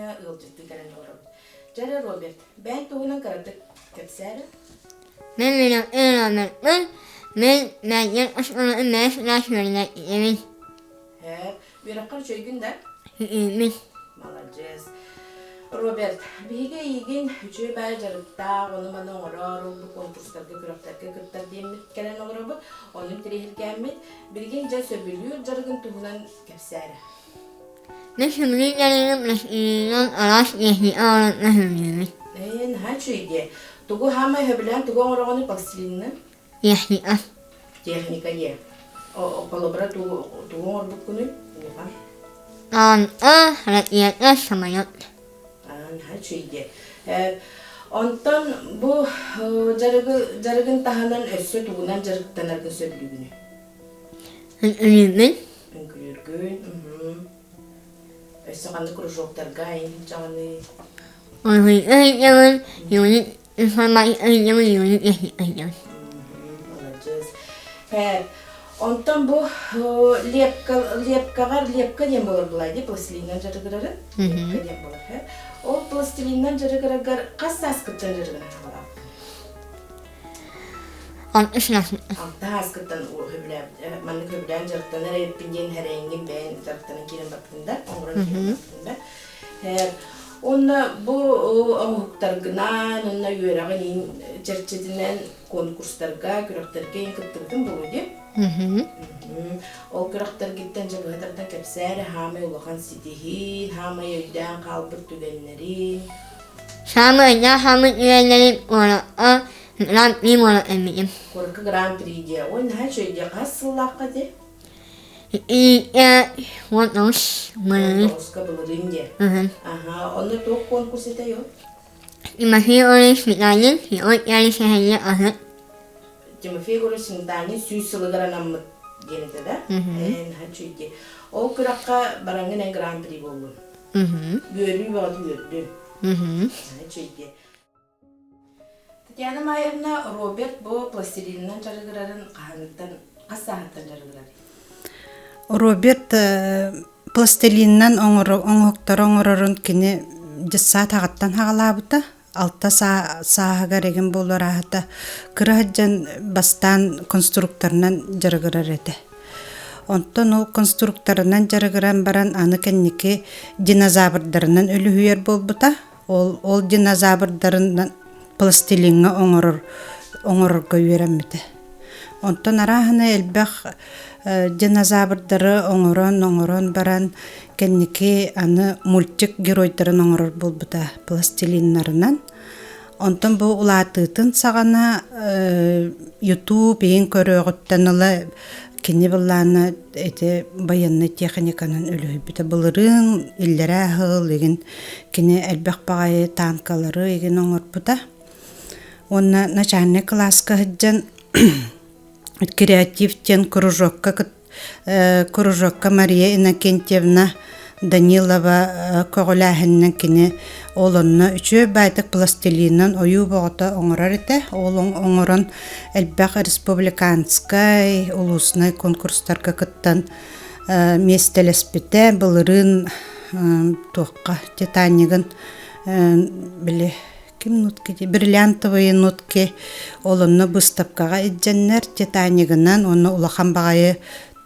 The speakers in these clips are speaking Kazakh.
Аңа ылжытты кәрен орып. Жары Роберт, бән туғынан қаратып кәпсәрі? Men мәйген ашқаны мәс лашмарда емин. Үйраққан шөйгін Мен. Молодец. Роберт, биге еген үчө бай жарыкта, оны мана орор, бу конкурстарга күрөктөргө кыттар демит келен олорбу, онун тирехилгемит, бирген жа сөбүлүр жарыгын тугунан кепсәре. Men sömürülerim nasıl araç yehi ağırlıklarım. Хачуйде. Тугу хамай хөбүлән тугу орогону пластилинны Yehi as. техника е. Колобра тугу орбут күнү. Hareketler samayot. Хачуйде. Онтон бу жарыгын таханан өссө тугунан жарыктанаргы сөбүлүгүнү. Ölümün. Үңкүлөргүн. Өссө канды кружоктарга жаңаны. Öğretmenin yolu informasyon yolu yehi aydan. Молодец. Онтон бу лепка дем болор булай ди пластилинден жарыгырары. Лепка дем болор. Ол пластилинден жарыгырагар кас аскыттан жарыгына алар. Anlaşılsın. Алта аскыттан хөбләп, маны хөблән жарыктан эреппинден хәрәңгин бәен жарыктан кирен бактында, оңрон бактында. Онна бу оңуктаргынан, онна үйрәгән чәрчәденнән конкурстарга, күрәктәргә кыттырдым булды. Ол күрәктәр гиттән җабыһыдан кәпсәре һәм улахан ситихин, һәм йөдән калбыр түгәннәрин. Самая хамы üyeleri var. Lan bir var eminim. Корка гран-при дия. Он һәчәйдә касыллакка ди. Вот нос. Маны. Оска булырым ди. Ага, оны ток конкурс итә юк. Имахи орын смитанин, ой яли шәһәрле ахы. Тимофей Горосиндани сүйсылыгыранам дигәндә дә. Һәчәйдә. Ол күрәккә барангын гран-при булды. Гөрү бар диде. Һәчәйдә. Татьяна Маевна, Роберт бу пластилиннан жарыгырарын каһанттан касаһаттан жарыгырар. Роберт пластилиннан оңоктор кини жissa тагаттан хагалабыта. Алта саага реген болор ахата. Кырахаджан бастан конструкторнан жарыгырар эте. Онтон ол конструкторнан жарыгыран баран аны кенники динозаврдарынан өлүһүер болбута. Ол динозаврдарынан пластилинга оңорорго үйрәммите. Онтон арахына элбэх динозаврдары оңорон баран кенники аны мультик геройдарын оңорор болбута пластилиннарынан. Онтон бу улаатытын сагана YouTube ең көрөгөттөнүлө кини булланы эти баянны техниканын өлөйбүтэ былырын иллерэ хыл еген кини элбэх багай танкалары еген оңорбута. Онна начальный класска хыджан креативтен кружокка Мария Иннокентьевна Данилова коголахыннан кини олонна үчө байтык пластилиннан ою богота оңорар ите. Олон оңорон элбэх республиканскай улусный конкурстарга кыттан местелеспите былырын туакка Титаникын биле ким нутки бриллиантовые нутки олонна выставкага идженнер Титаникынан оны улахан багайы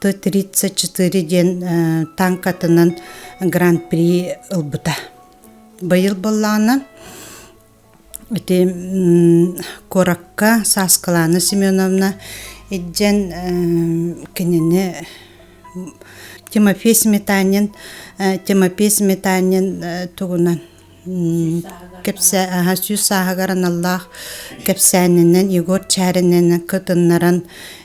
Т-34 ден танкатынан гран-при ылбыта. Быйыл болланы Коракка Саскалана Семеновна иджен кенене Тимофей Сметанин тугунан кепсе хасю сагаran Allah кепсәненнән Егор Чариннән кытыннаран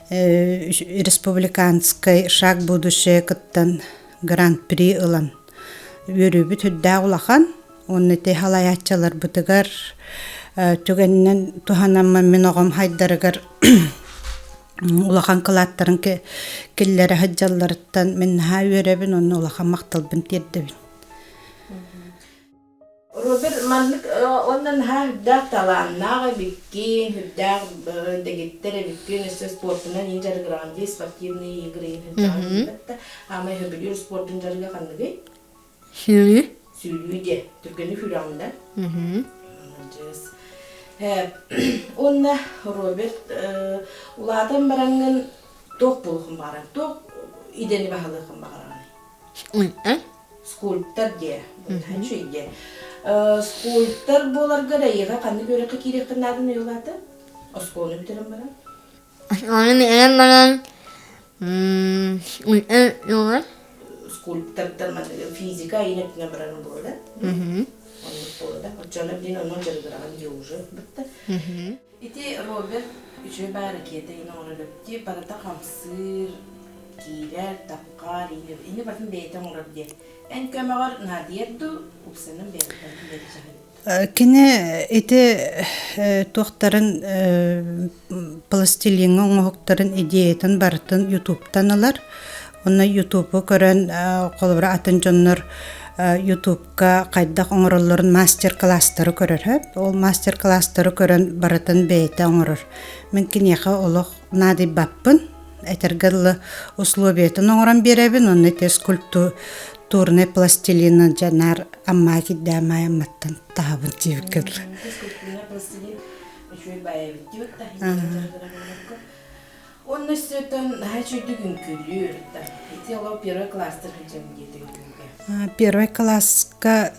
республиканскай шаг будущее кыттан гран-при ылан өрүбү төддә улахан онны те халаячалар бутыгар түгеннән туханамма мен огым хайдарыгар улахан кылаттарын келләре хаҗаллардан мен ха өрәбин онны улахан макталбын тирдебин. Роберт маннык оннан һәр таланнага бикки хәдәр дегеттере бикки спортынан инжер гранди спортивные игры хәдәр ама хәбилер спортын жарга канды. Sülüce, Türk'ünü Hüram'da. Hı hı. Onna Robert uladan barangın tok buluğum baran, tok ideni bahalığım baran. Ulan. Skulptor diye, bu şey diye. Skulptor bolar garayıga kanı göre kirek kınadın yolada. Oskonu bitirim baran. Onun eren baran. Ulan yolar. Skulptor da fizika yine tine baran burada. Hı hı. Onu burada. Canım din onun jarıdıran yoğucu bitti. Hı hı. İti Robert üçü barakiyete yine onu löpti. Barata kamsır, kiler, tapkar, ini batın beyten olur diye. En kömeğer nadiyeddu, upsanın beyten. Kine ити тухтарын пластилинга оңоқтарын идеятын бартын YouTube'тан алар. Онна YouTube'у көрөн колбара атын жоннор YouTube'га кайдак оңороллорун мастер-класстары көрөр. Ол мастер-класстары көрөн баратын бейте оңорор. Мен кинеха олох нади баппын. Этергеллы условиятын оңоран беребин. Онна те скульптурный пластилина жанар амма киддамай амматтан табын тибиккел. Скульптурный пластилин üçü bayağı bitiyor da. Onun üstünden her şey düğün külüyor da. İti ola первый класстар hocam gidiyor. Первый класска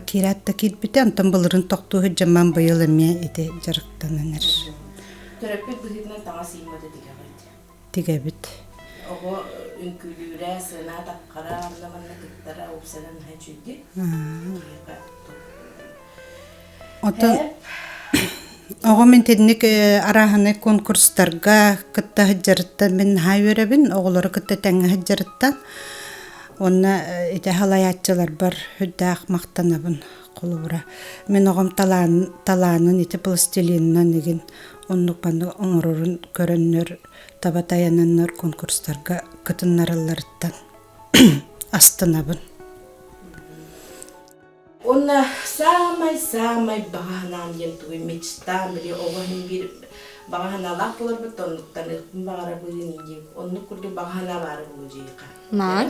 киратта китбите антан булырын токту хыжаман быйыл эме ити жарыктананыр. Töröpü bıhırına tağa sıymadı Тигебит. Ogo ünkülüre sığına takkara anlamanına kıttara opsanan her şeydi. Отон Ого мен тедник араханы конкурстарга кытта хыжарыттан мен хайверебин, оголору кытта тәңе хыжарыттан. Онна ите халаятчылар бар хүддақ мақтанабын қолыбыра. Мен оғым таланын ите пластилиннан еген оннук банды оңорорун көрөннөр табатаянаннар конкурстарга кытыннараларыттан астынабын. Онна самай бағанан ентуй мечтам или оғын bir бағаналақ болар бұт оннуктан ықпын бағара бұйын енден. Оннук күрді бағана бары бұлы жейқа. Ман?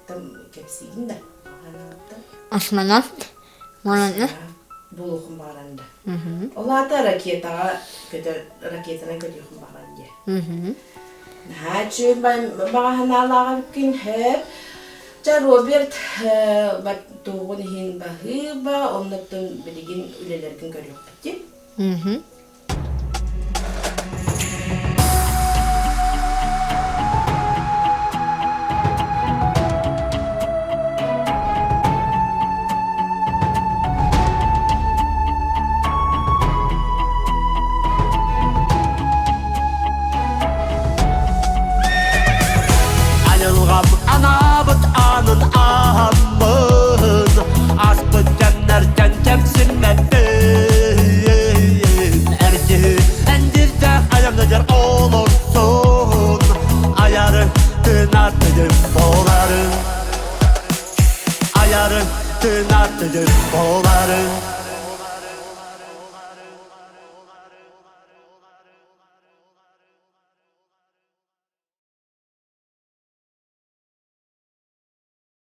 Там кепсейін да бағаналықта. Осмонавт. Молодно. Бұлықын бағаранда. Hı hı. Олата ракетаға ракетана көтеуқын бағаранде. Hı hı. Хачы бағаналаға бүкін хеп. Жа Роберт туғын хин бағы ба, оннаттың білеген үлелердің көріп бітті. Hı hı. Ayılgam anabıt anın ahamın Aspın cennerken kemsinmedin Erci endirde ayamlıdır olursun Ayarın tınartıdır boğların Ayarın tınartıdır boğların